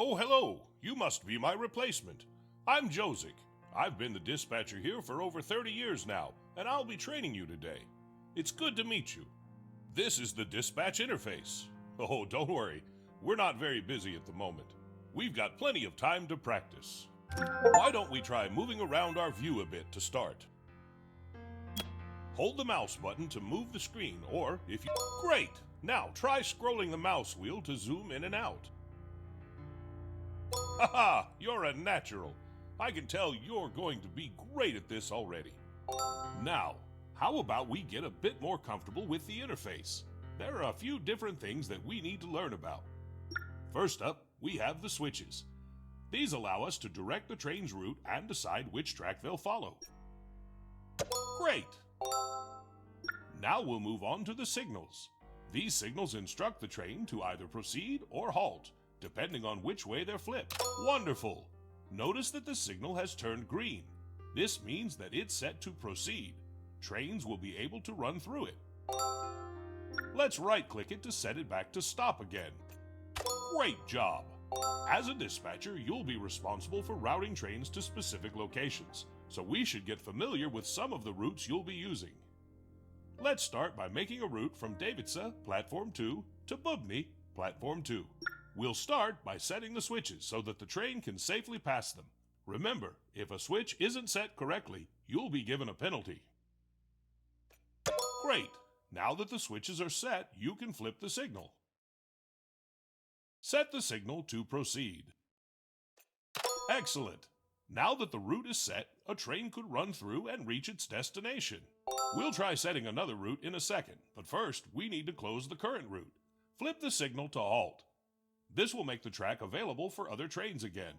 Oh, hello. You must be my replacement. I'm Jozic. I've been the dispatcher here for over 30 years now, and I'll be training you today. It's good to meet you. This is the dispatch interface. Oh, don't worry. We're not very busy at the moment. We've got plenty of time to practice. Why don't we try moving around our view a bit to start? Hold the mouse button to move the screen, or if you... Great! Now try scrolling the mouse wheel to zoom in and out. Haha! You're a natural. I can tell you're going to be great at this already. Now, how about we get a bit more comfortable with the interface? There are a few different things that we need to learn about. First up, we have the switches. These allow us to direct the train's route and decide which track they'll follow. Great! Now we'll move on to the signals. These signals instruct the train to either proceed or halt, depending on which way they're flipped. Wonderful! Notice that the signal has turned green. This means that it's set to proceed. Trains will be able to run through it. Let's right-click it to set it back to stop again. Great job! As a dispatcher, you'll be responsible for routing trains to specific locations, so we should get familiar with some of the routes you'll be using. Let's start by making a route from Davidsa, Platform 2, to Bubny, Platform 2. We'll start by setting the switches so that the train can safely pass them. Remember, if a switch isn't set correctly, you'll be given a penalty. Great! Now that the switches are set, you can flip the signal. Set the signal to proceed. Excellent! Now that the route is set, a train could run through and reach its destination. We'll try setting another route in a second, but first we need to close the current route. Flip the signal to halt. This will make the track available for other trains again.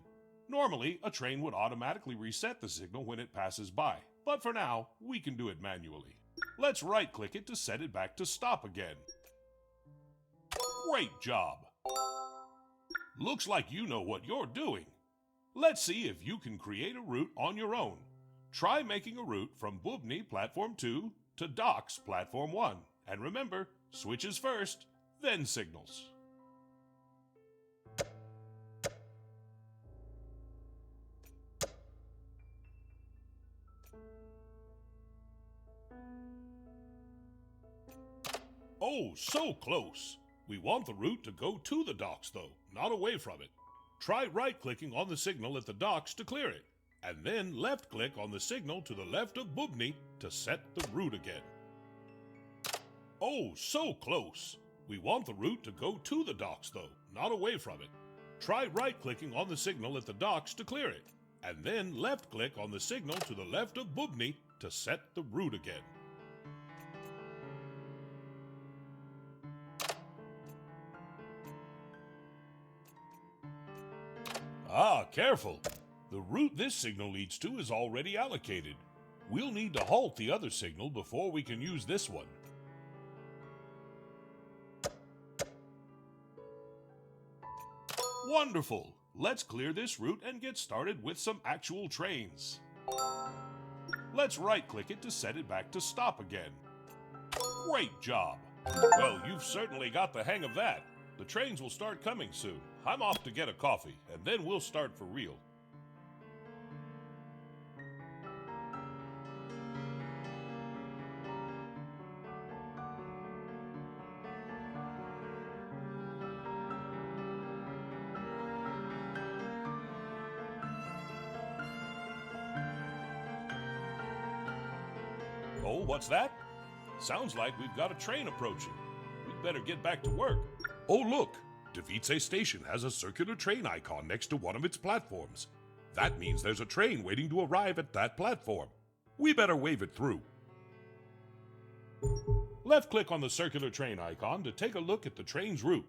Normally, a train would automatically reset the signal when it passes by, but for now, we can do it manually. Let's right-click it to set it back to stop again. Great job! Looks like you know what you're doing. Let's see if you can create a route on your own. Try making a route from Bubny Platform 2 to Docks Platform 1. And remember, switches first, then signals. Oh, so close! We want the route to go to the docks, though, not away from it. Try right-clicking on the signal at the docks to clear it, and then left-click on the signal to the left of Bubny to set the route again. Oh, so close! We want the route to go to the docks, though, not away from it. Try right-clicking on the signal at the docks to clear it, and then left-click on the signal to the left of Bubny to set the route again. Ah, careful! The route this signal leads to is already allocated. We'll need to halt the other signal before we can use this one. Wonderful! Let's clear this route and get started with some actual trains. Let's right-click it to set it back to stop again. Great job! Well, you've certainly got the hang of that. The trains will start coming soon. I'm off to get a coffee, and then we'll start for real. Oh, what's that? Sounds like we've got a train approaching. We'd better get back to work. Oh, look! Davidsa Station has a circular train icon next to one of its platforms. That means there's a train waiting to arrive at that platform. We better wave it through. Left-click on the circular train icon to take a look at the train's route.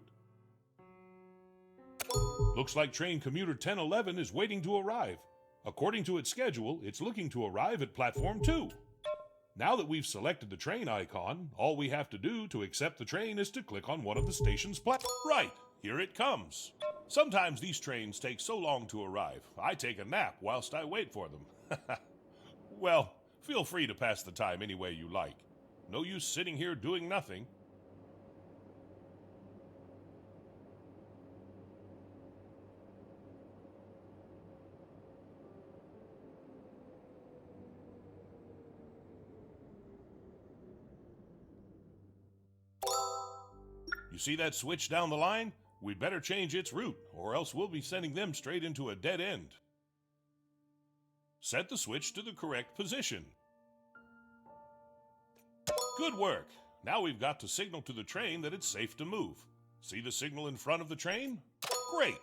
Looks like train commuter 1011 is waiting to arrive. According to its schedule, it's looking to arrive at Platform 2. Now that we've selected the train icon, all we have to do to accept the train is to click on one of the station's platforms. Right, here it comes. Sometimes these trains take so long to arrive, I take a nap whilst I wait for them. Well, feel free to pass the time any way you like. No use sitting here doing nothing. see that switch down the line? We'd better change its route, or else we'll be sending them straight into a dead end. Set the switch to the correct position. Good work! Now we've got to signal to the train that it's safe to move. See the signal in front of the train? Great!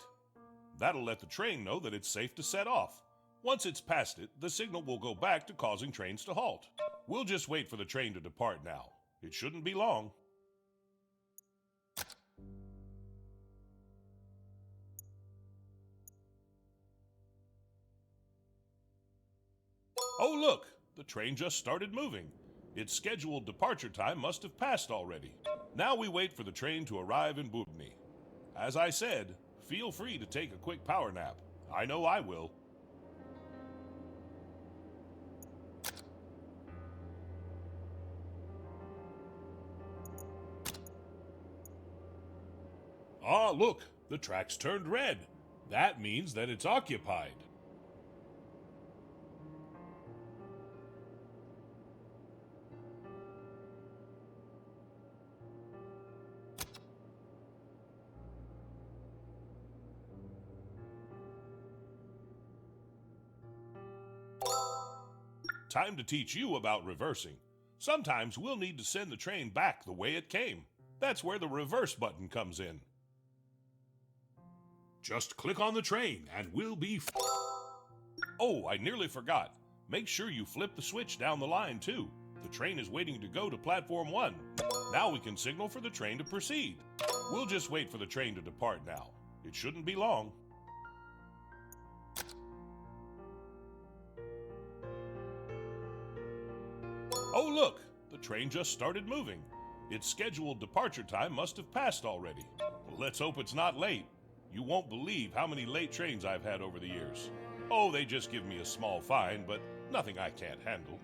That'll let the train know that it's safe to set off. Once it's past it, the signal will go back to causing trains to halt. We'll just wait for the train to depart now. It shouldn't be long. Oh look! The train just started moving. Its scheduled departure time must have passed already. Now we wait for the train to arrive in Bubny. As I said, feel free to take a quick power nap. I know I will. Ah, look! The track's turned red. That means that it's occupied. Time to teach you about reversing. Sometimes we'll need to send the train back the way it came. That's where the reverse button comes in. Just click on the train and we'll be Oh, I nearly forgot. Make sure you flip the switch down the line too. The train is waiting to go to platform 1. Now we can signal for the train to proceed. We'll just wait for the train to depart now. It shouldn't be long. Oh look! The train just started moving. Its scheduled departure time must have passed already. Let's hope it's not late. You won't believe how many late trains I've had over the years. Oh, they just give me a small fine, but nothing I can't handle.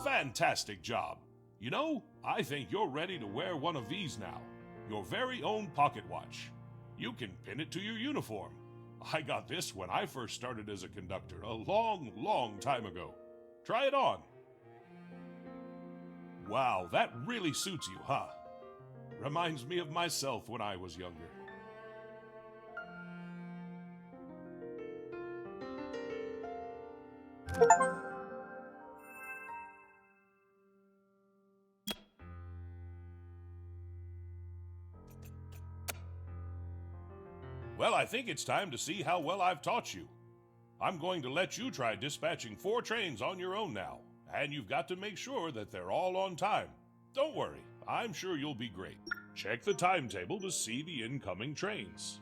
Fantastic job. You know, I think you're ready to wear one of these now. Your very own pocket watch. You can pin it to your uniform. I got this when I first started as a conductor a long, long time ago. Try it on. Wow, that really suits you, huh? Reminds me of myself when I was younger. Well, I think it's time to see how well I've taught you. I'm going to let you try dispatching 4 trains on your own now, and you've got to make sure that they're all on time. Don't worry, I'm sure you'll be great. Check the timetable to see the incoming trains.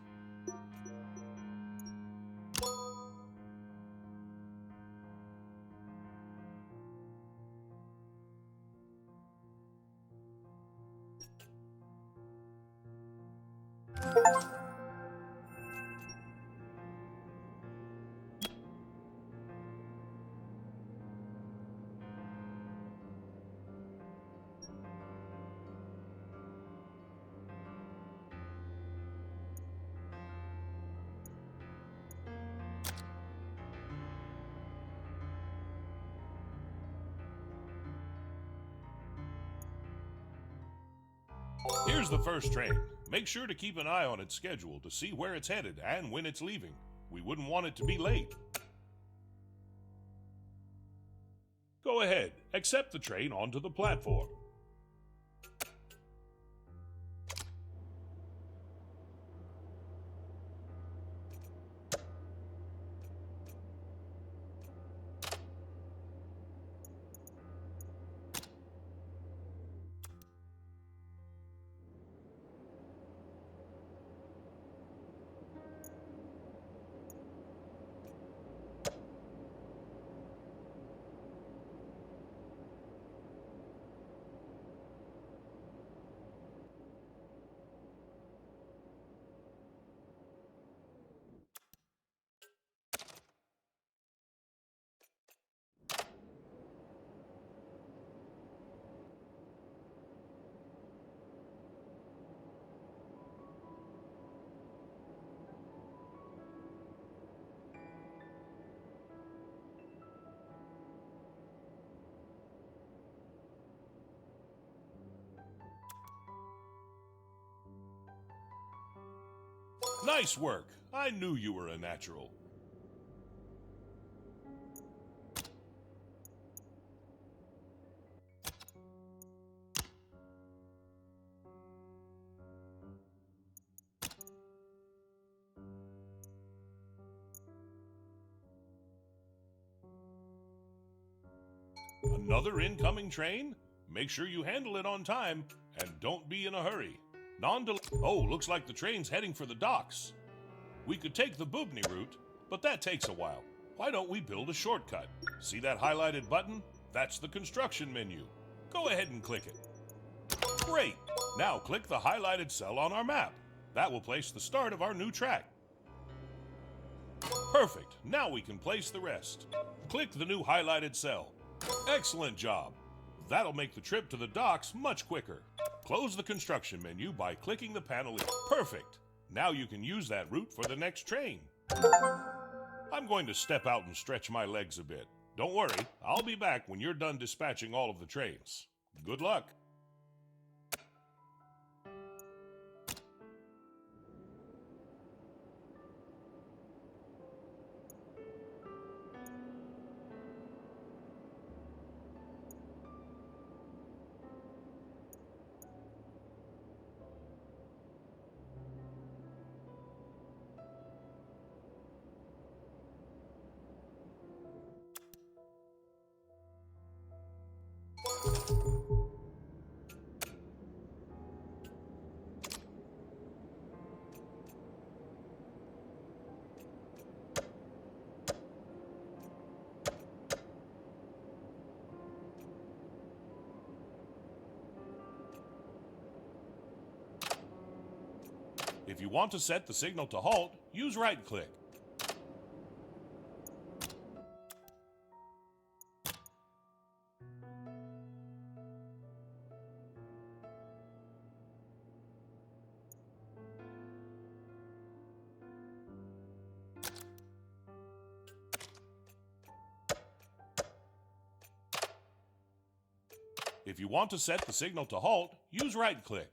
Here's the first train. Make sure to keep an eye on its schedule to see where it's headed and when it's leaving. We wouldn't want it to be late. Go ahead, accept the train onto the platform. Nice work. I knew you were a natural. Another incoming train? Make sure you handle it on time and don't be in a hurry. Oh, looks like the train's heading for the docks. We could take the Bubny route, but that takes a while. Why don't we build a shortcut? See that highlighted button? That's the construction menu. Go ahead and click it. Great! Now click the highlighted cell on our map. That will place the start of our new track. Perfect. Now we can place the rest. Click the new highlighted cell. Excellent job. That'll make the trip to the docks much quicker. Close the construction menu by clicking the panel. Perfect. Now you can use that route for the next train. I'm going to step out and stretch my legs a bit. Don't worry, I'll be back when you're done dispatching all of the trains. Good luck. If you want to set the signal to halt, use right-click. If you want to set the signal to halt, use right-click.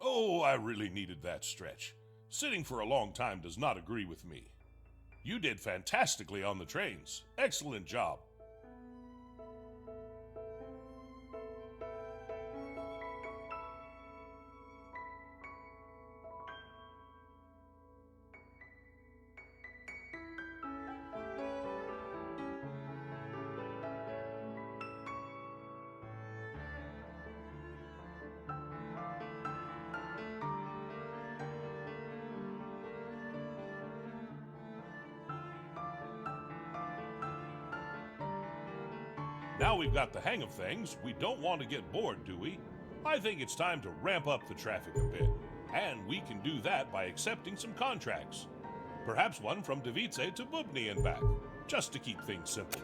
Oh, I really needed that stretch. Sitting for a long time does not agree with me. You did fantastically on the trains. Excellent job. Now we've got the hang of things, we don't want to get bored, do we? I think it's time to ramp up the traffic a bit. And we can do that by accepting some contracts. Perhaps one from Davice to Bubny and back, just to keep things simple.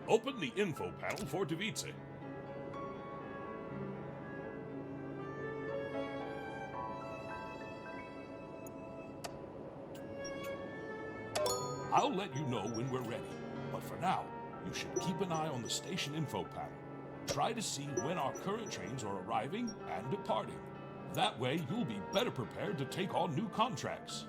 Open the info panel for Davice. I'll let you know when we're ready, but for now, you should keep an eye on the station info panel. Try to see when our current trains are arriving and departing. That way, you'll be better prepared to take on new contracts.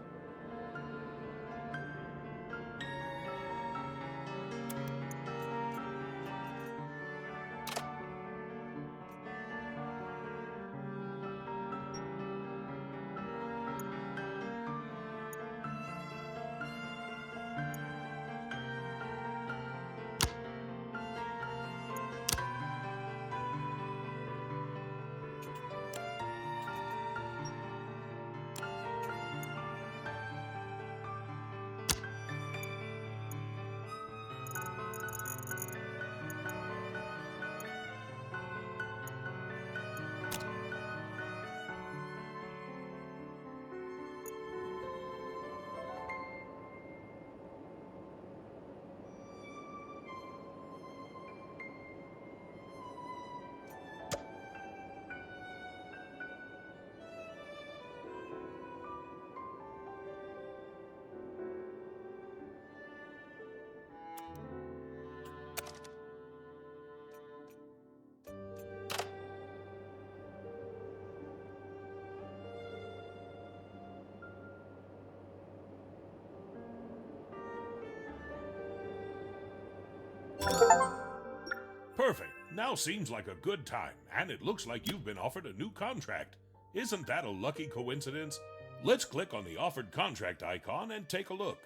Perfect. Now seems like a good time, and it looks like you've been offered a new contract. Isn't that a lucky coincidence? Let's click on the offered contract icon and take a look.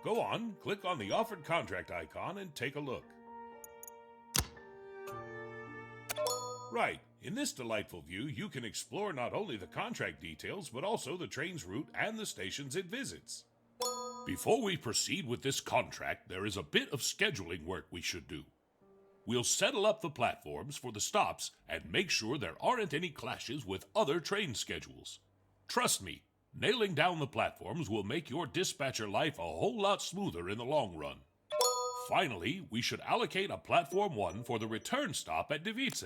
Go on, click on the offered contract icon and take a look. Right, in this delightful view, you can explore not only the contract details, but also the train's route and the stations it visits. Before we proceed with this contract, there is a bit of scheduling work we should do. We'll settle up the platforms for the stops and make sure there aren't any clashes with other train schedules. Trust me, nailing down the platforms will make your dispatcher life a whole lot smoother in the long run. Finally, we should allocate a Platform 1 for the return stop at Davice.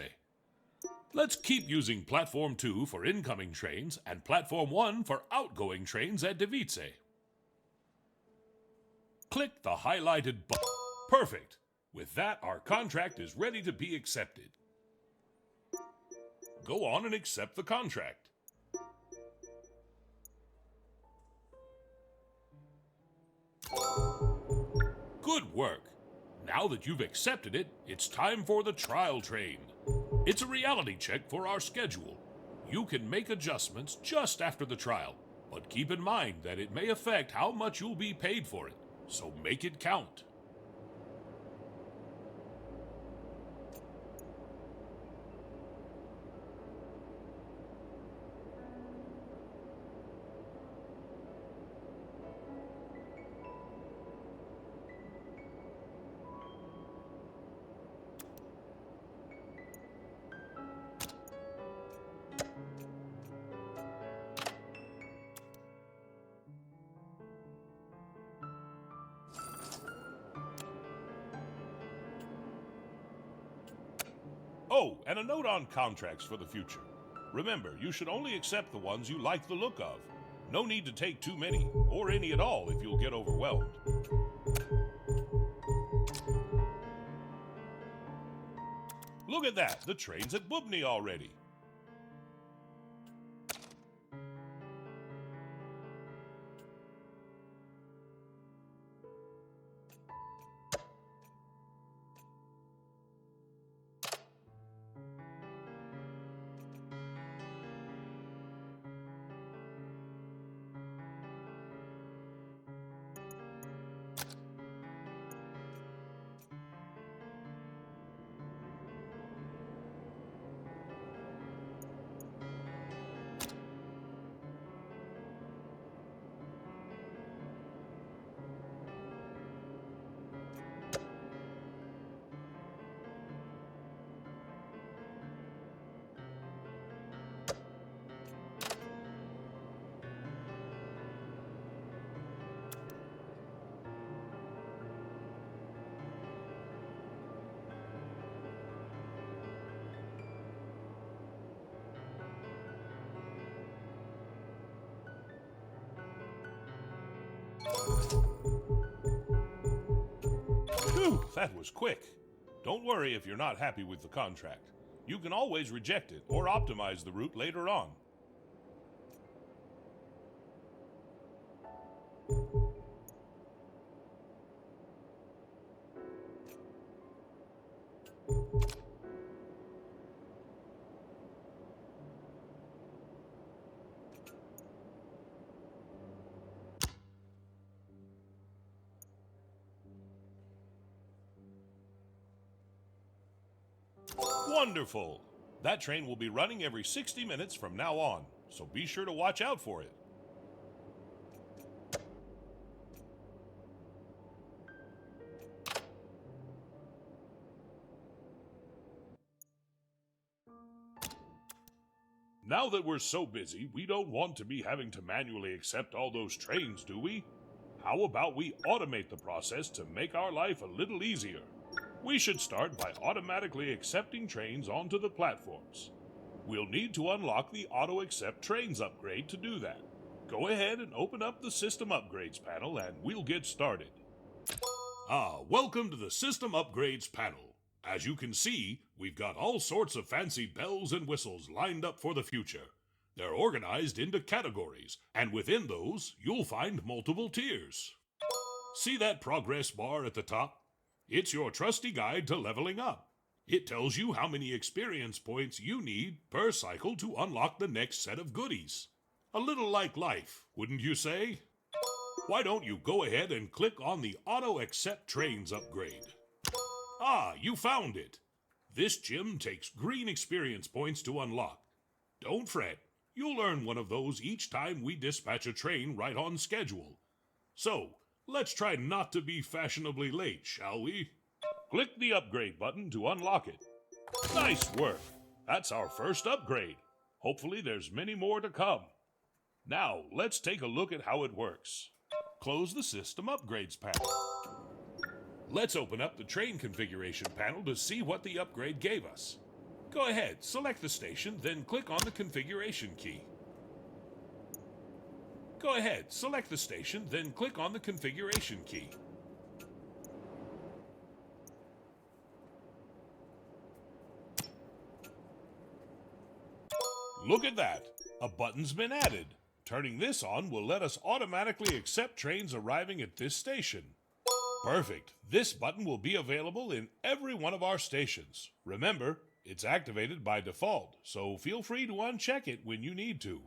Let's keep using Platform 2 for incoming trains and Platform 1 for outgoing trains at Davice. Click the highlighted button. Perfect! With that, our contract is ready to be accepted. Go on and accept the contract. Good work! Now that you've accepted it, it's time for the trial train. It's a reality check for our schedule. You can make adjustments just after the trial, but keep in mind that it may affect how much you'll be paid for it. So make it count. Oh, and a note on contracts for the future. Remember, you should only accept the ones you like the look of. No need to take too many, or any at all if you'll get overwhelmed. Look at that, the train's at Bubny already. Phew, that was quick. Don't worry if you're not happy with the contract. You can always reject it or optimize the route later on. Wonderful! That train will be running every 60 minutes from now on, so be sure to watch out for it. Now that we're so busy, we don't want to be having to manually accept all those trains, do we? How about we automate the process to make our life a little easier? We should start by automatically accepting trains onto the platforms. We'll need to unlock the Auto Accept Trains upgrade to do that. Go ahead and open up the System Upgrades panel and we'll get started. Welcome to the System Upgrades panel. As you can see, we've got all sorts of fancy bells and whistles lined up for the future. They're organized into categories, and within those, you'll find multiple tiers. See that progress bar at the top? It's your trusty guide to leveling up. It tells you how many experience points you need per cycle to unlock the next set of goodies. A little like life, wouldn't you say? Why don't you go ahead and click on the Auto Accept Trains upgrade? You found it. This gym takes green experience points to unlock. Don't fret, you'll earn one of those each time we dispatch a train right on schedule. So, let's try not to be fashionably late, shall we? Click the upgrade button to unlock it. Nice work! That's our first upgrade. Hopefully there's many more to come. Now, let's take a look at how it works. Close the System Upgrades panel. Let's open up the train configuration panel to see what the upgrade gave us. Go ahead, select the station, then click on the configuration key. Go ahead, select the station, then click on the configuration key. Look at that! A button's been added. Turning this on will let us automatically accept trains arriving at this station. Perfect. This button will be available in every one of our stations. Remember, it's activated by default, so feel free to uncheck it when you need to.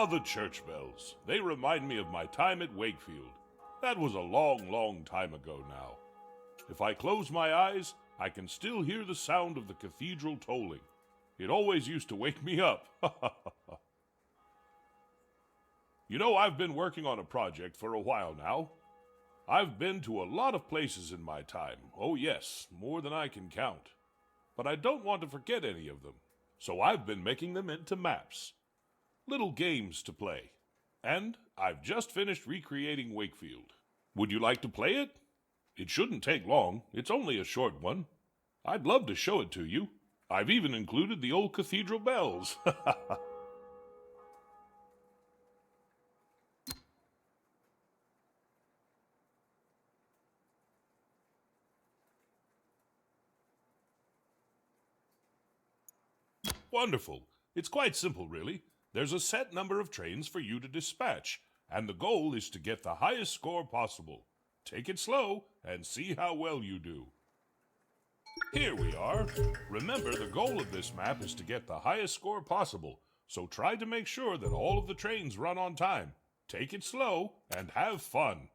The church bells. They remind me of my time at Wakefield. That was a long, long time ago now. If I close my eyes, I can still hear the sound of the cathedral tolling. It always used to wake me up. You know, I've been working on a project for a while now. I've been to a lot of places in my time. Oh yes, more than I can count. But I don't want to forget any of them. So I've been making them into maps. Little games to play. And I've just finished recreating Wakefield. Would you like to play it? It shouldn't take long. It's only a short one. I'd love to show it to you. I've even included the old cathedral bells. Wonderful. It's quite simple, really. There's a set number of trains for you to dispatch, and the goal is to get the highest score possible. Take it slow and see how well you do. Here we are. Remember, the goal of this map is to get the highest score possible, so try to make sure that all of the trains run on time. Take it slow and have fun.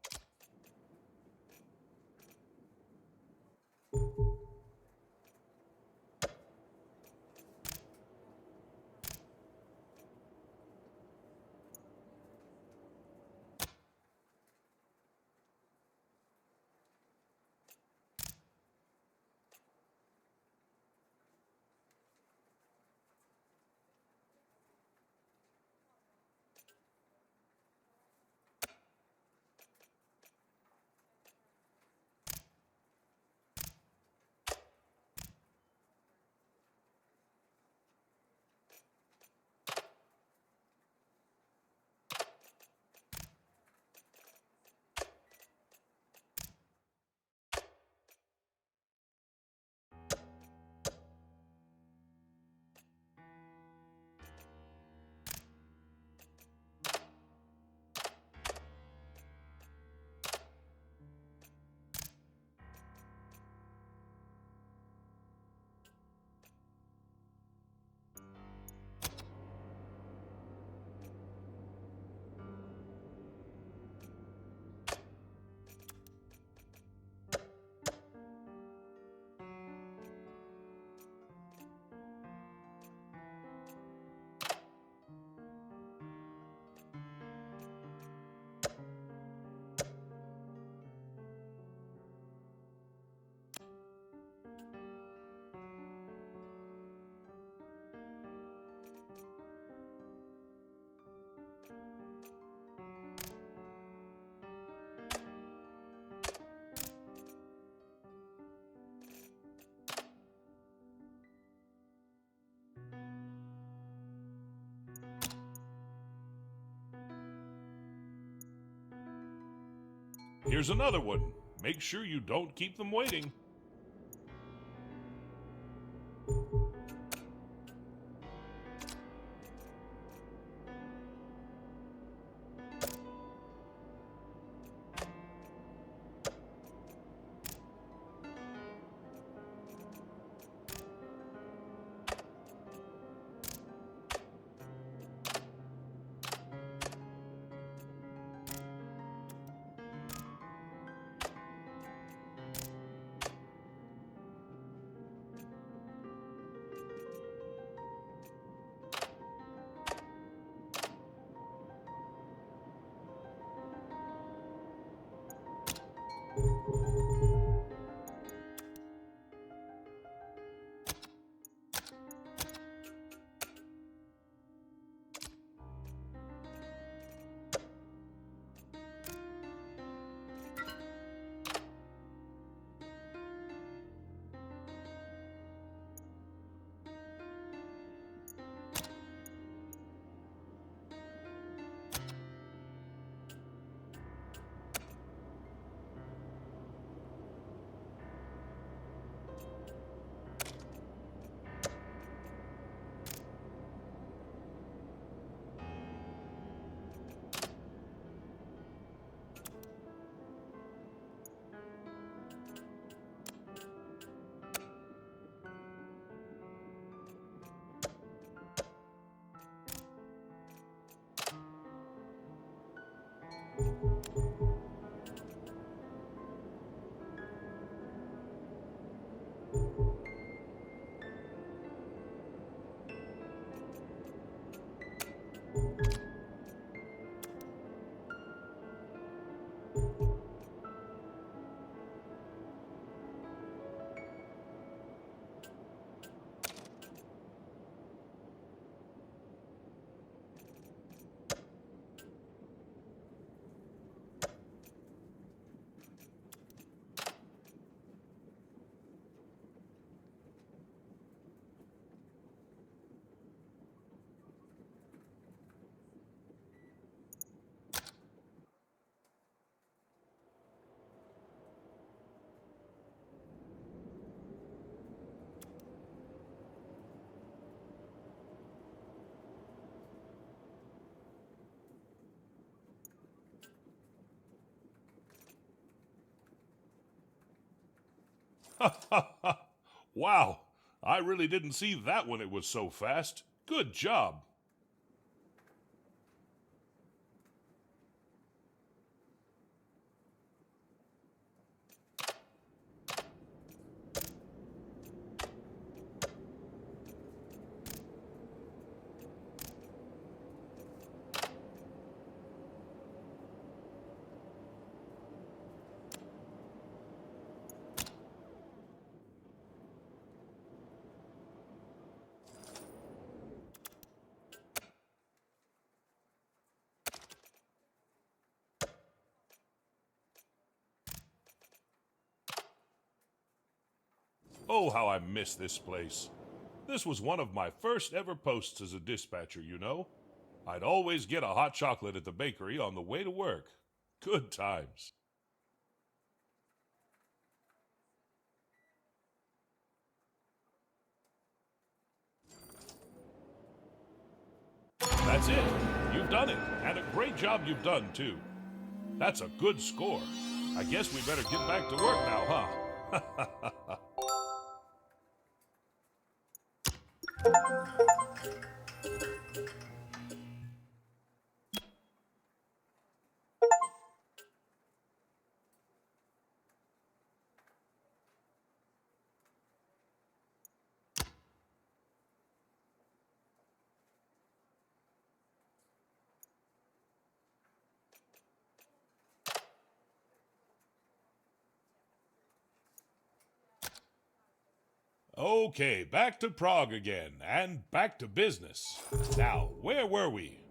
Here's another one. Make sure you don't keep them waiting. Wow, I really didn't see that when it was so fast. Good job. Oh, how I miss this place. This was one of my first ever posts as a dispatcher, you know. I'd always get a hot chocolate at the bakery on the way to work. Good times. That's it. You've done it. And a great job you've done, too. That's a good score. I guess we better get back to work now, huh? Okay, back to Prague again, and back to business. Now, where were we?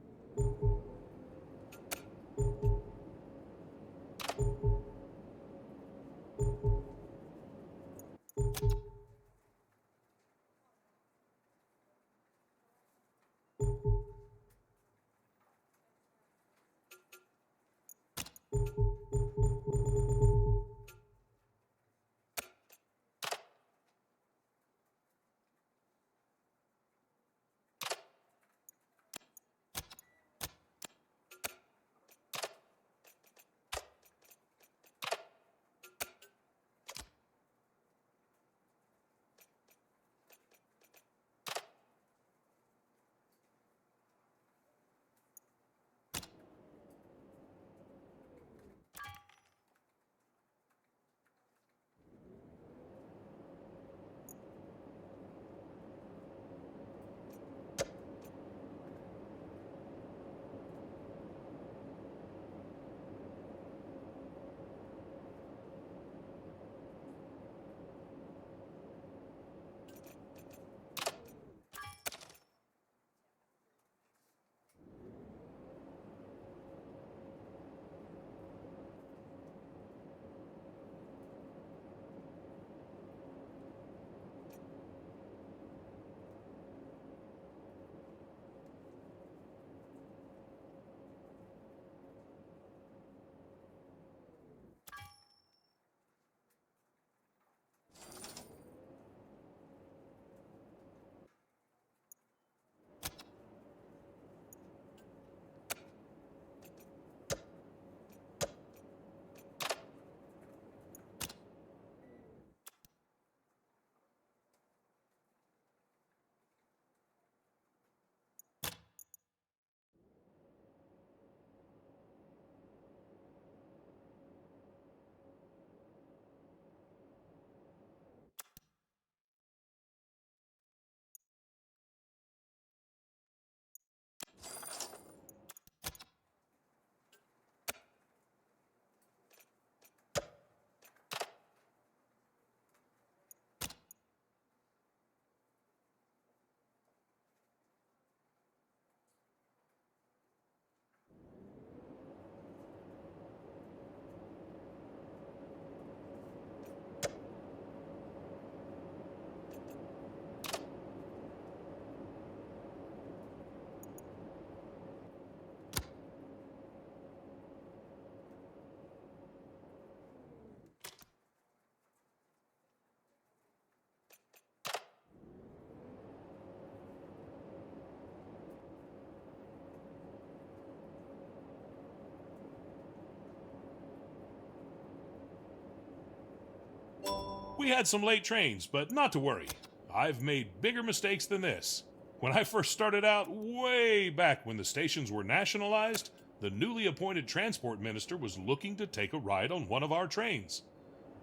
We had some late trains, but not to worry. I've made bigger mistakes than this. When I first started out, way back when the stations were nationalized, the newly appointed transport minister was looking to take a ride on one of our trains.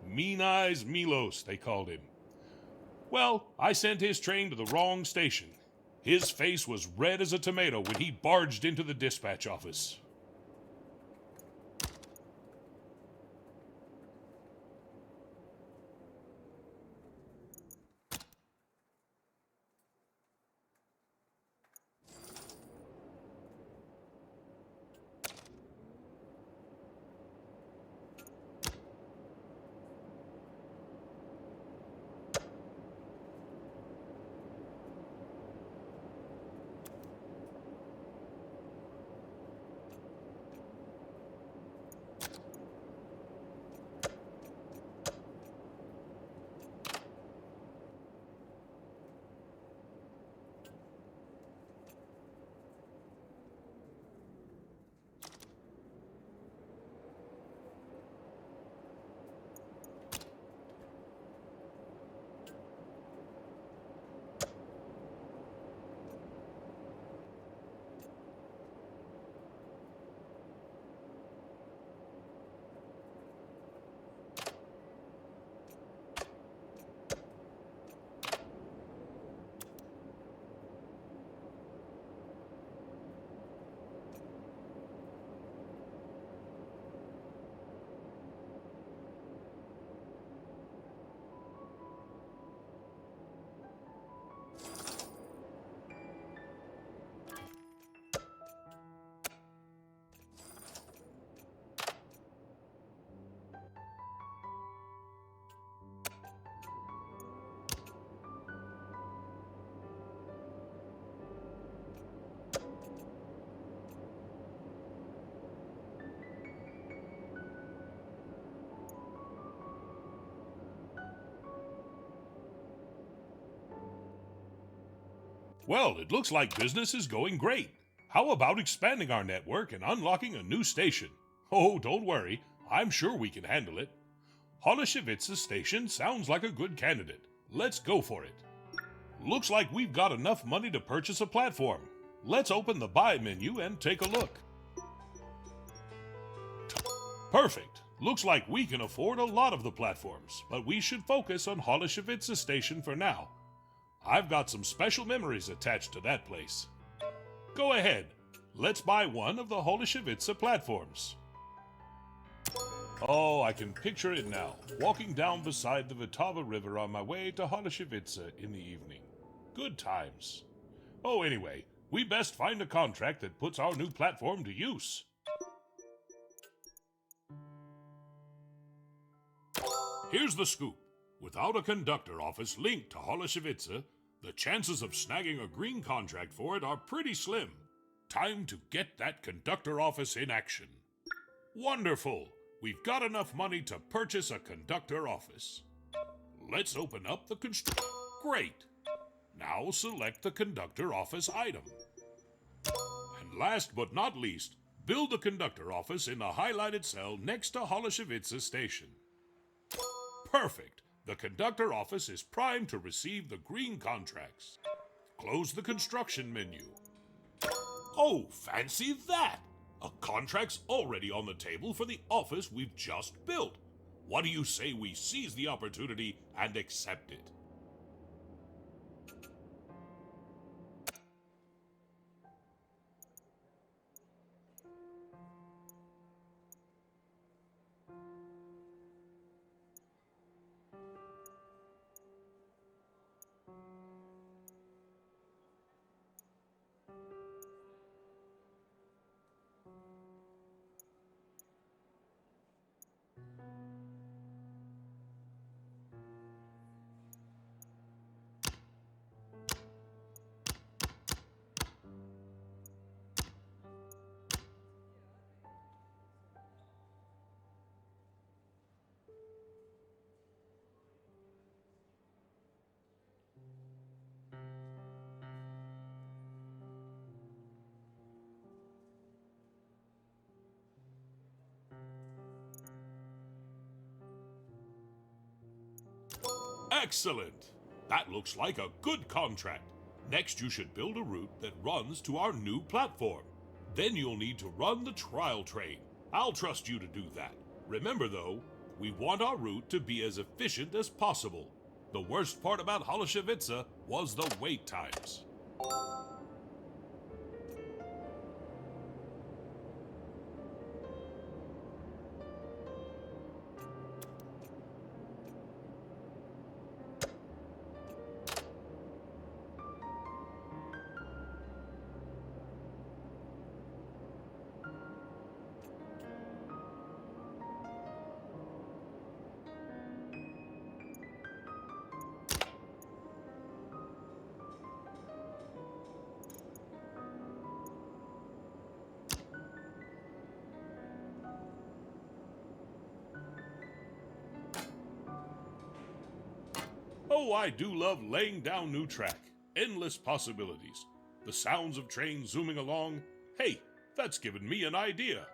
Mean Eyes Milos, they called him. Well, I sent his train to the wrong station. His face was red as a tomato when he barged into the dispatch office. Well, it looks like business is going great. How about expanding our network and unlocking a new station? Oh, don't worry. I'm sure we can handle it. Holoshevica station sounds like a good candidate. Let's go for it. Looks like we've got enough money to purchase a platform. Let's open the buy menu and take a look. Perfect. Looks like we can afford a lot of the platforms, but we should focus on Holoshevica station for now. I've got some special memories attached to that place. Go ahead. Let's buy one of the Holoshevica platforms. Oh, I can picture it now, walking down beside the Vitava River on my way to Holoshevica in the evening. Good times. Oh, anyway, we best find a contract that puts our new platform to use. Here's the scoop. Without a conductor office linked to Holoshevica, the chances of snagging a green contract for it are pretty slim. Time to get that conductor office in action. Wonderful! We've got enough money to purchase a conductor office. Let's open up the Great! Now select the conductor office item. And last but not least, build the conductor office in the highlighted cell next to Holoshevica station. Perfect! The conductor office is primed to receive the green contracts. Close the construction menu. Oh, fancy that! A contract's already on the table for the office we've just built. What do you say we seize the opportunity and accept it? Excellent! That looks like a good contract. Next, you should build a route that runs to our new platform. Then you'll need to run the trial train. I'll trust you to do that. Remember, though, we want our route to be as efficient as possible. The worst part about Holoshevica was the wait times. Oh, I do love laying down new track. Endless possibilities. The sounds of trains zooming along. Hey, that's given me an idea.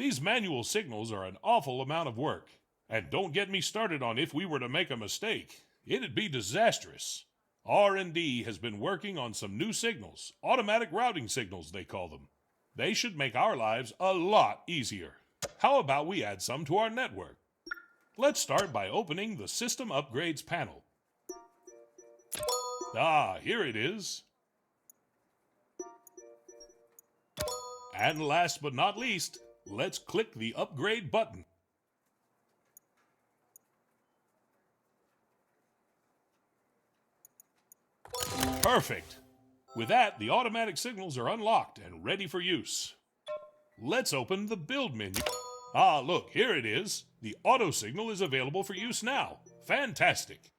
These manual signals are an awful amount of work. And don't get me started on if we were to make a mistake. It'd be disastrous. R&D has been working on some new signals, automatic routing signals they call them. They should make our lives a lot easier. How about we add some to our network? Let's start by opening the System Upgrades panel. Ah, here it is. And last but not least, let's click the Upgrade button. Perfect! With that, the automatic signals are unlocked and ready for use. Let's open the Build menu. Ah, look, here it is. The auto signal is available for use now. Fantastic!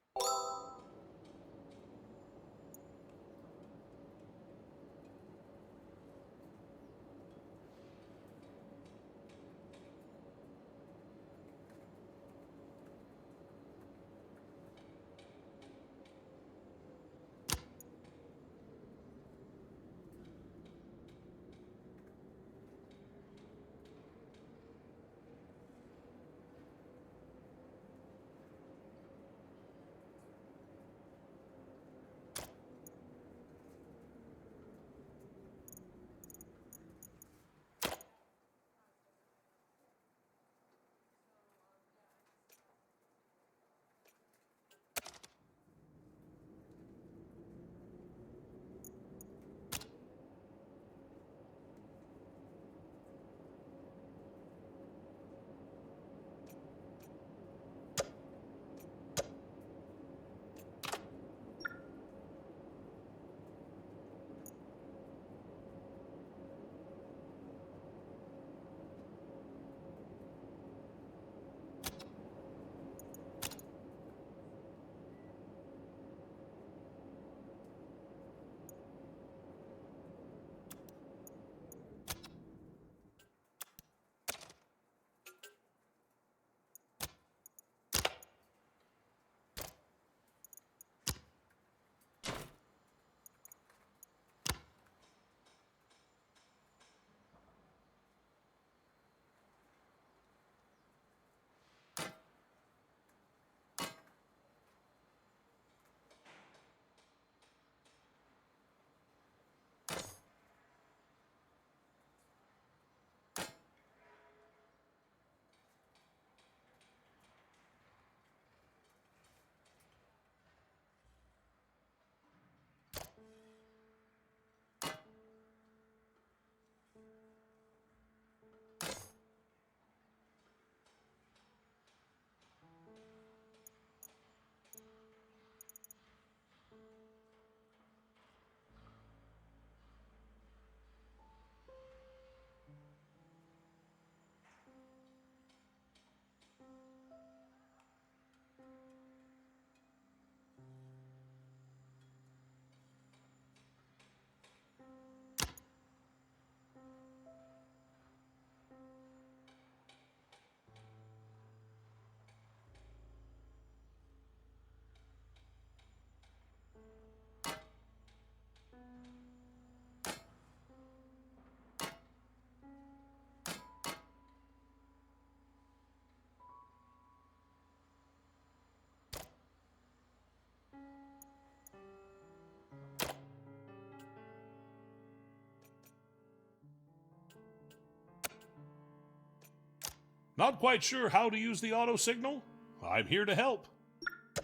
Not quite sure how to use the auto signal? I'm here to help.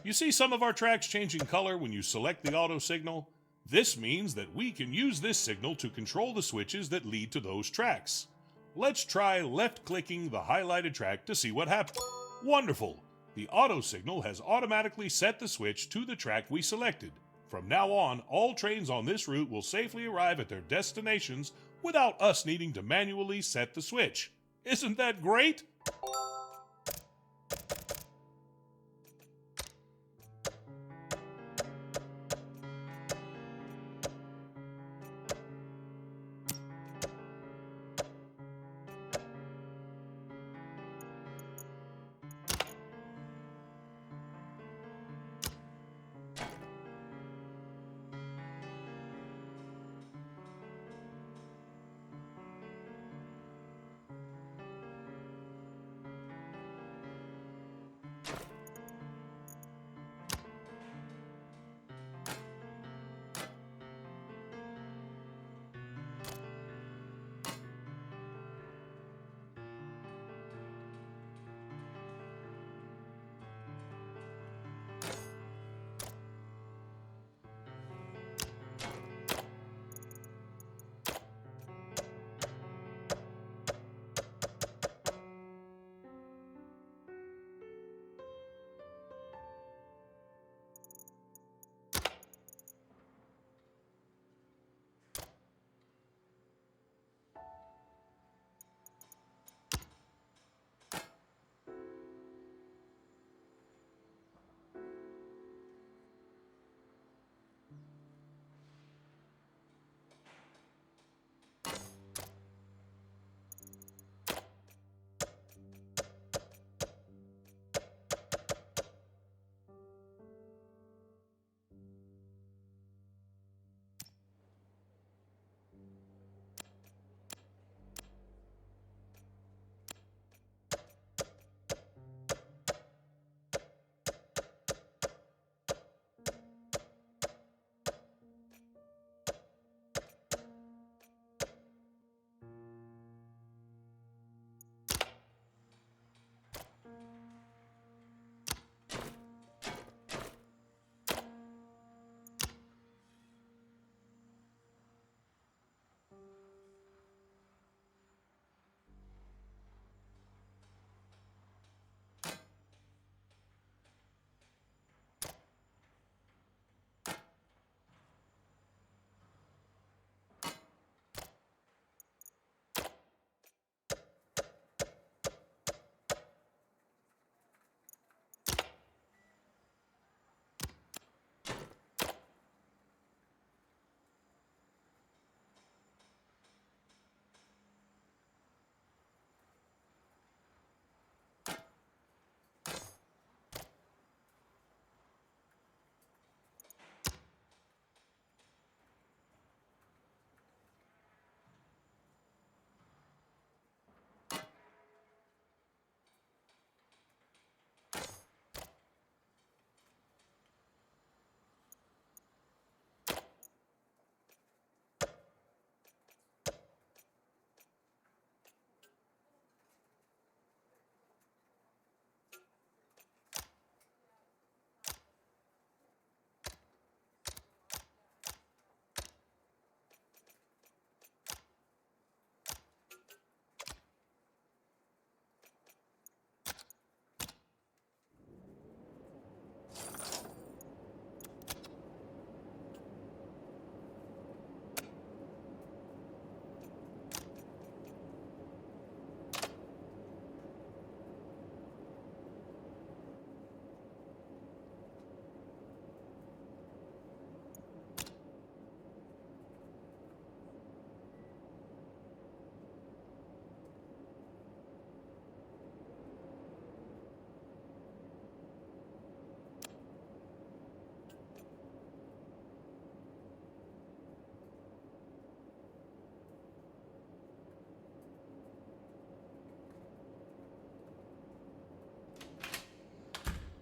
You see some of our tracks changing color when you select the auto signal? This means that we can use this signal to control the switches that lead to those tracks. Let's try left-clicking the highlighted track to see what happens. Wonderful! The auto signal has automatically set the switch to the track we selected. From now on, all trains on this route will safely arrive at their destinations without us needing to manually set the switch. Isn't that great?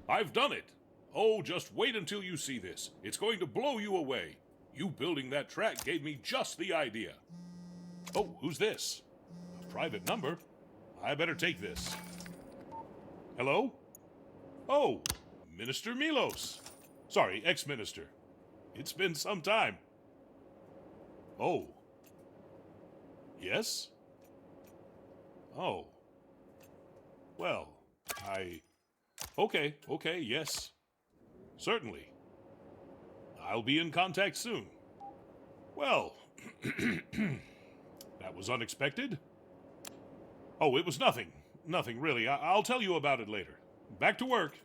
I've done it. Oh, just wait until you see this. It's going to blow you away. You building that track gave me just the idea. Oh, who's this? A private number? I better take this. Hello? Oh, Minister Milos. Sorry, ex-minister. It's been some time. Oh. Yes? Oh. Well, Okay, yes. Certainly. I'll be in contact soon. Well, that was unexpected. Oh, it was nothing. Nothing, really. I'll tell you about it later. Back to work.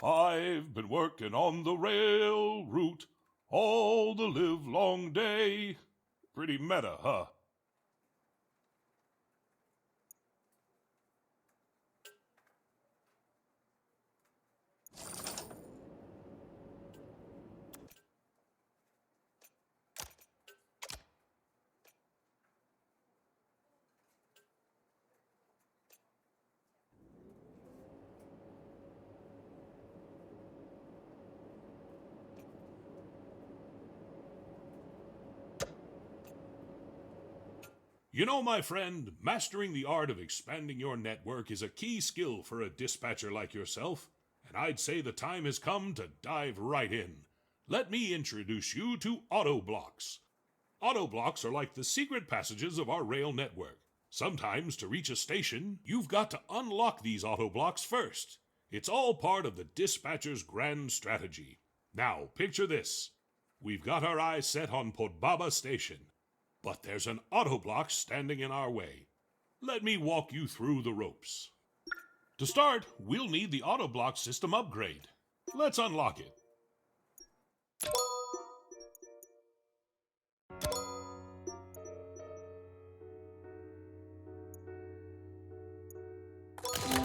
I've been working on the rail route all the livelong day. Pretty meta, huh? You know, my friend, mastering the art of expanding your network is a key skill for a dispatcher like yourself, and I'd say the time has come to dive right in. Let me introduce you to Autoblocks. Autoblocks are like the secret passages of our rail network. Sometimes, to reach a station, you've got to unlock these Autoblocks first. It's all part of the dispatcher's grand strategy. Now, picture this. We've got our eyes set on Podbaba Station. But there's an Autoblock standing in our way. Let me walk you through the ropes. To start, we'll need the Autoblock system upgrade. Let's unlock it.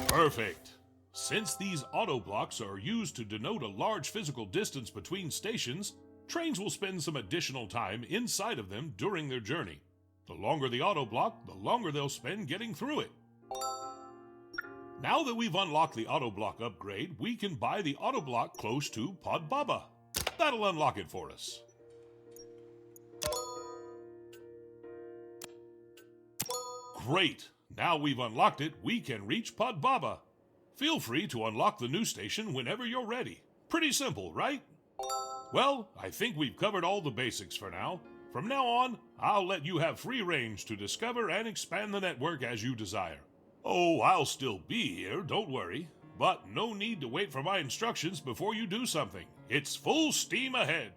Perfect. Since these Autoblocks are used to denote a large physical distance between stations, trains will spend some additional time inside of them during their journey. The longer the Autoblock, the longer they'll spend getting through it. Now that we've unlocked the Autoblock upgrade, we can buy the Autoblock close to Podbaba. That'll unlock it for us. Great! Now we've unlocked it, we can reach Podbaba. Feel free to unlock the new station whenever you're ready. Pretty simple, right? Well, I think we've covered all the basics for now. From now on, I'll let you have free range to discover and expand the network as you desire. Oh, I'll still be here, don't worry. But no need to wait for my instructions before you do something. It's full steam ahead.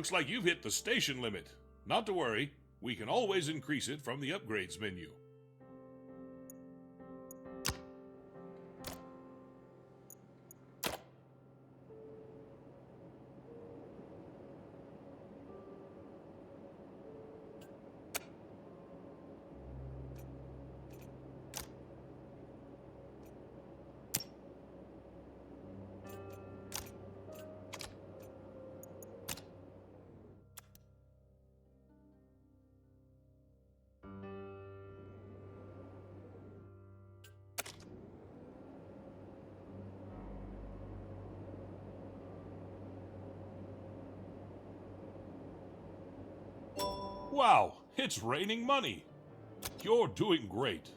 Looks like you've hit the station limit. Not to worry, we can always increase it from the upgrades menu. Wow, it's raining money. You're doing great.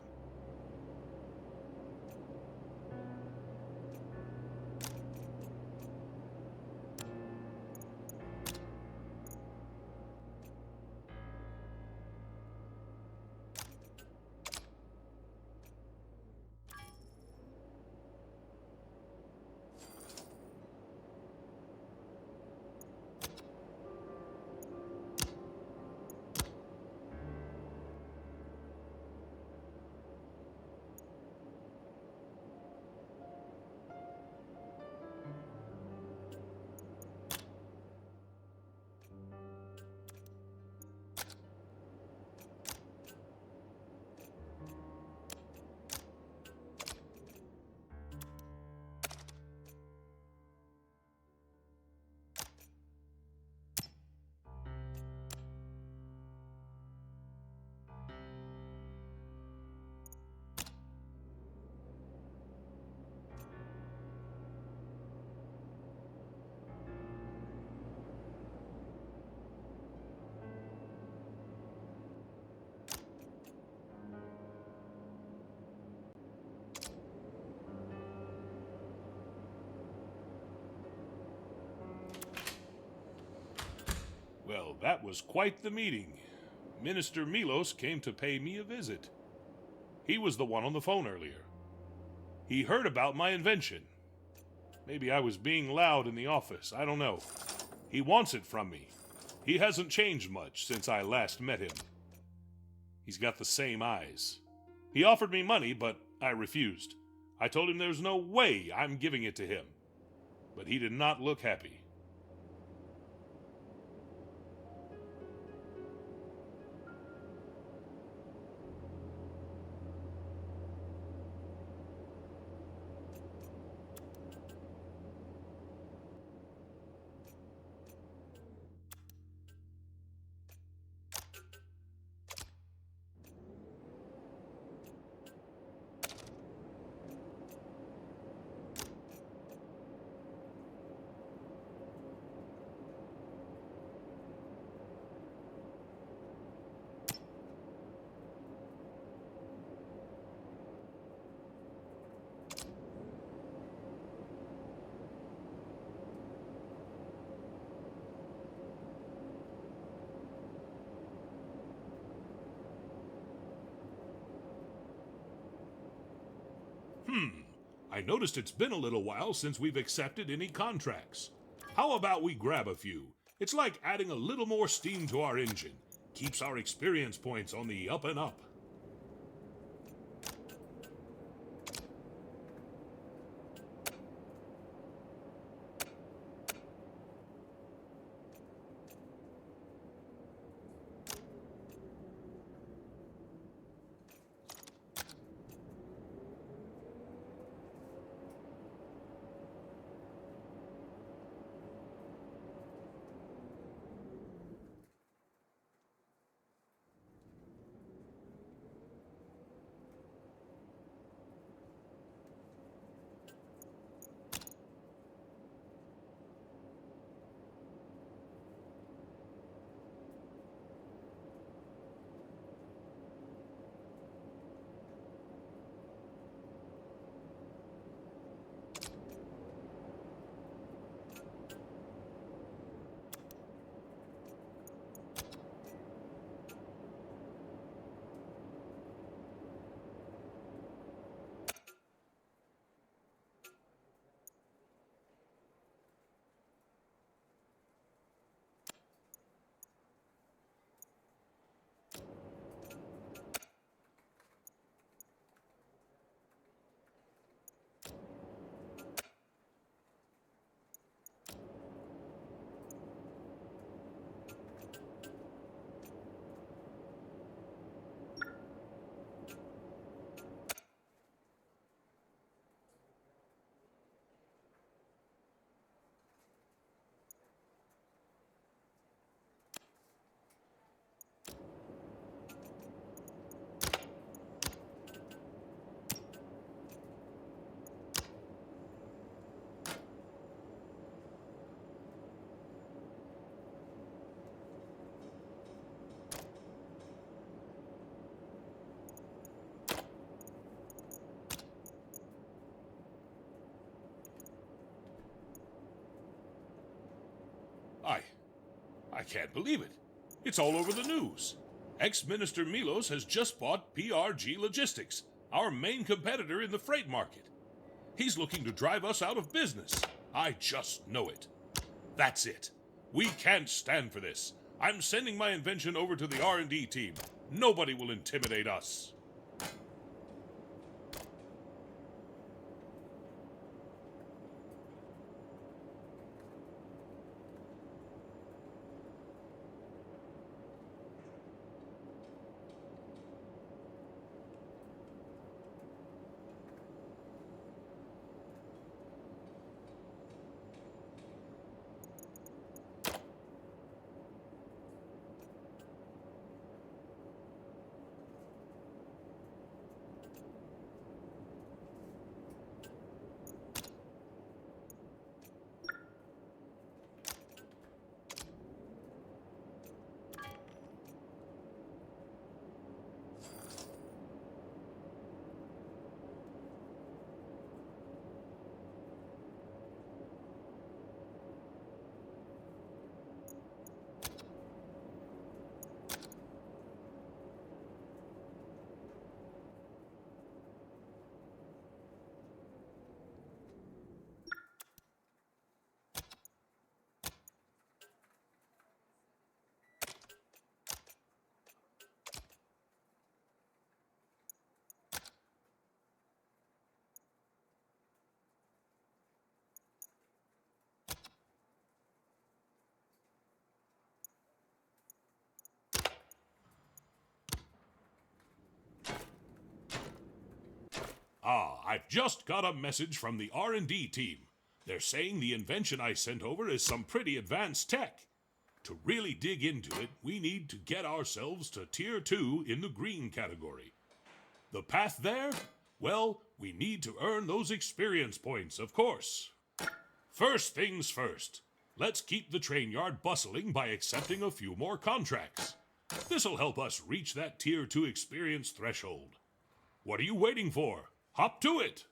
Well, that was quite the meeting. Minister Milos came to pay me a visit. He was the one on the phone earlier. He heard about my invention. Maybe I was being loud in the office, I don't know. He wants it from me. He hasn't changed much since I last met him. He's got the same eyes. He offered me money, but I refused. I told him there's no way I'm giving it to him. But he did not look happy. I noticed it's been a little while since we've accepted any contracts. How about we grab a few? It's like adding a little more steam to our engine. Keeps our experience points on the up and up. I can't believe it. It's all over the news. Ex-Minister Milos has just bought PRG Logistics, our main competitor in the freight market. He's looking to drive us out of business. I just know it. That's it. We can't stand for this. I'm sending my invention over to the R&D team. Nobody will intimidate us. I've just got a message from the R&D team. They're saying the invention I sent over is some pretty advanced tech. To really dig into it, we need to get ourselves to Tier 2 in the green category. The path there? Well, we need to earn those experience points, of course. First things first. Let's keep the train yard bustling by accepting a few more contracts. This'll help us reach that Tier 2 experience threshold. What are you waiting for? Hop to it!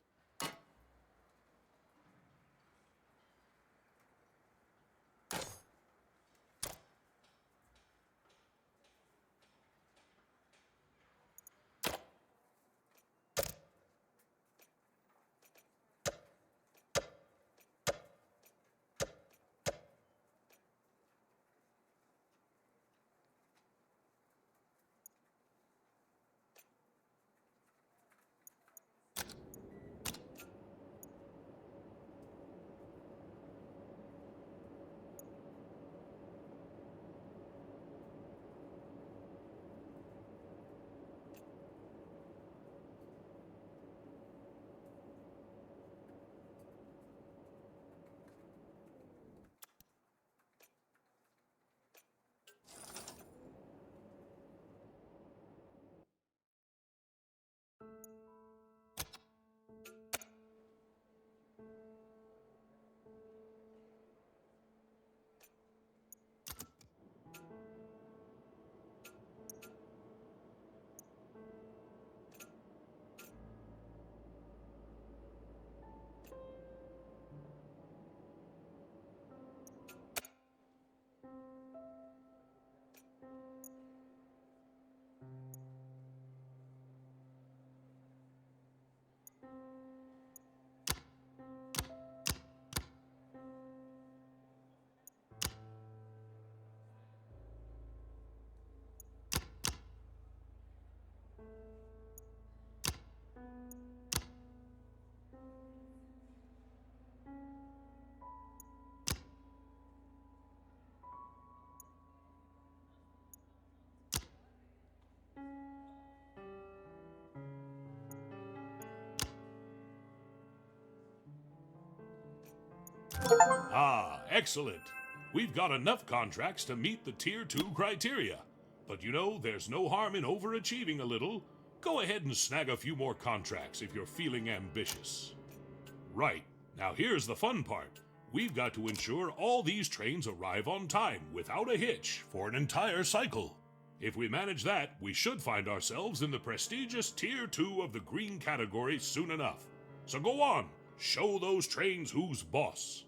Ah, excellent. We've got enough contracts to meet the Tier 2 criteria. But you know, there's no harm in overachieving a little. Go ahead and snag a few more contracts if you're feeling ambitious. Right. Now here's the fun part. We've got to ensure all these trains arrive on time without a hitch for an entire cycle. If we manage that, we should find ourselves in the prestigious Tier 2 of the green category soon enough. So go on, show those trains who's boss.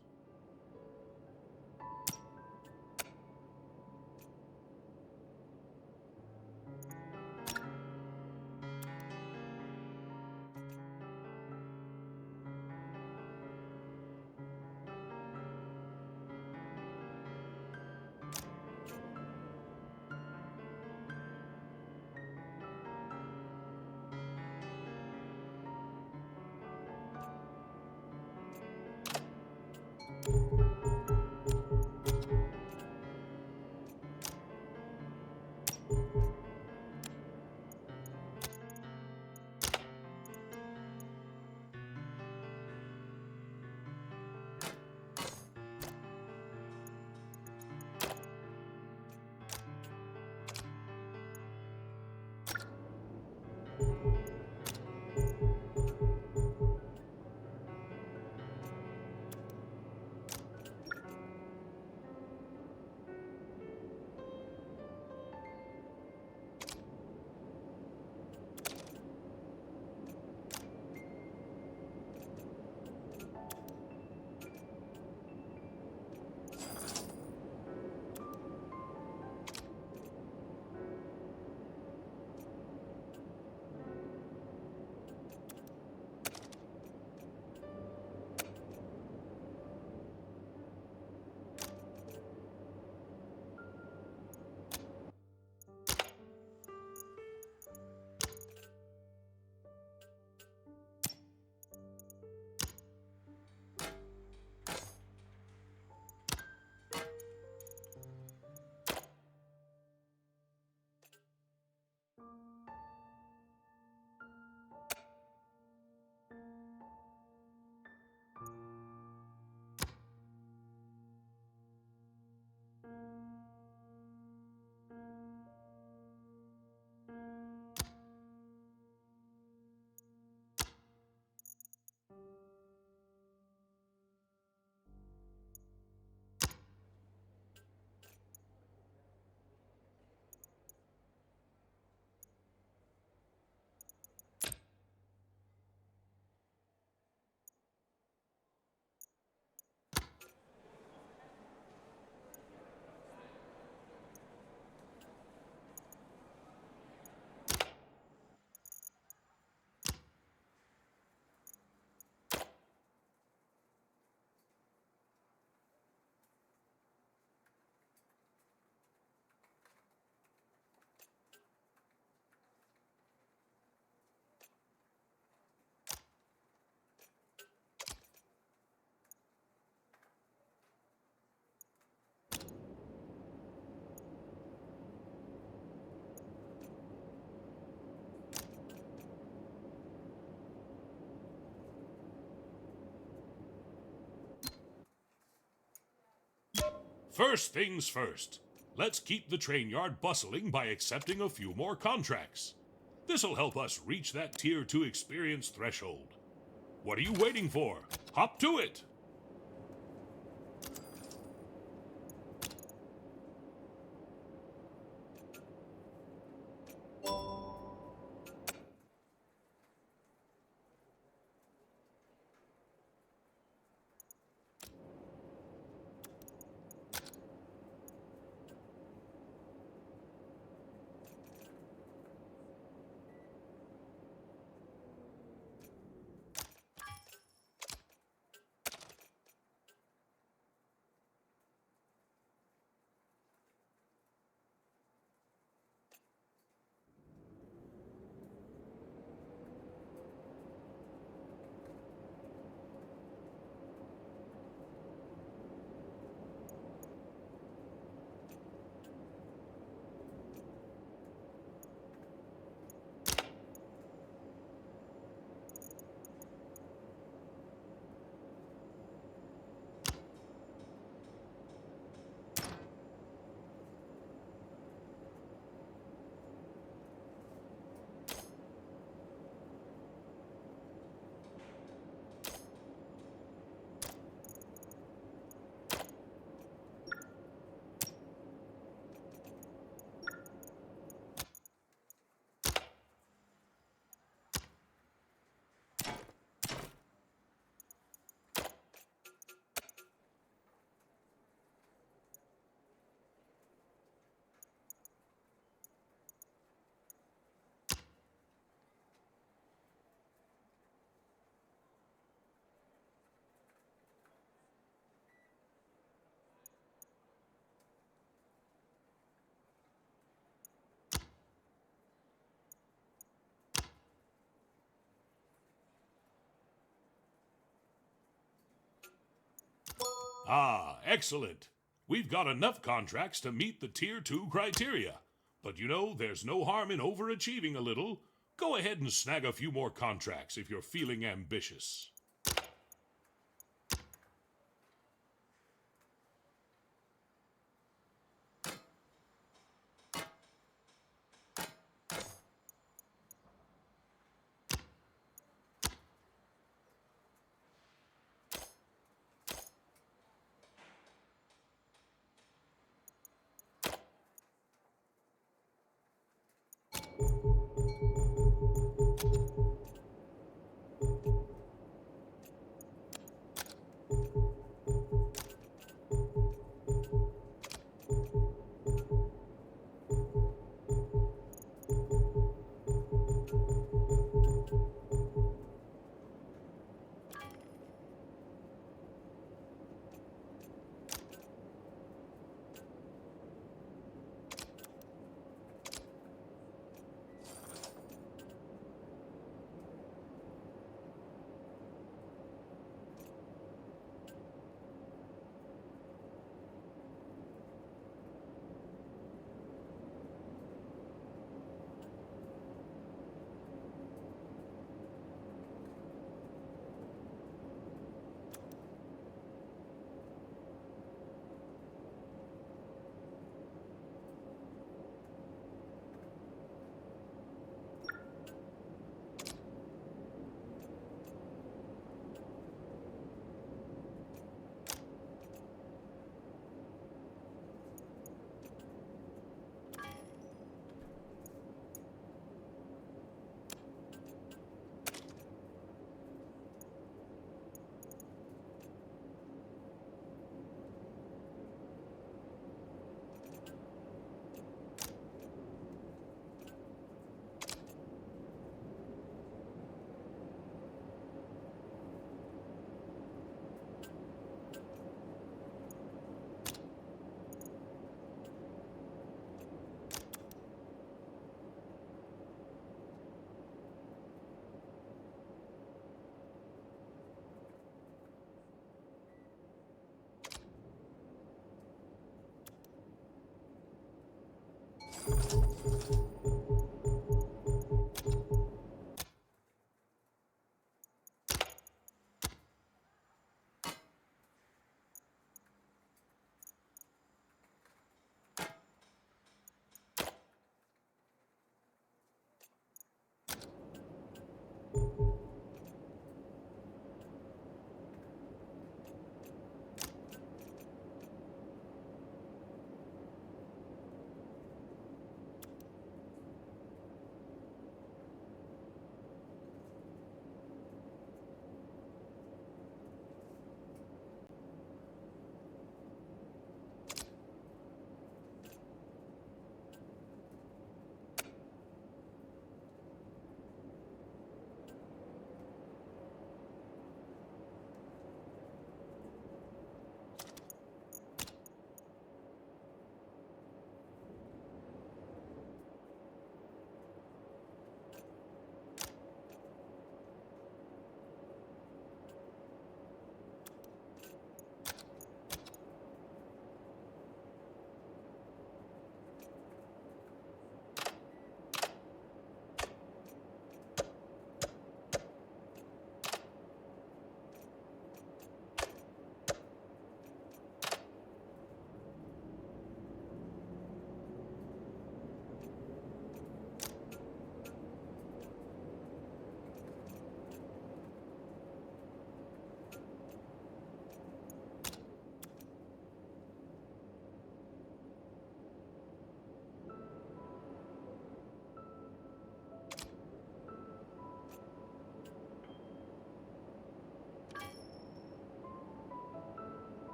First things first. Let's keep the train yard bustling by accepting a few more contracts. This'll help us reach that Tier 2 experience threshold. What are you waiting for? Hop to it! Ah, excellent. We've got enough contracts to meet the Tier 2 criteria. But you know, there's no harm in overachieving a little. Go ahead and snag a few more contracts if you're feeling ambitious.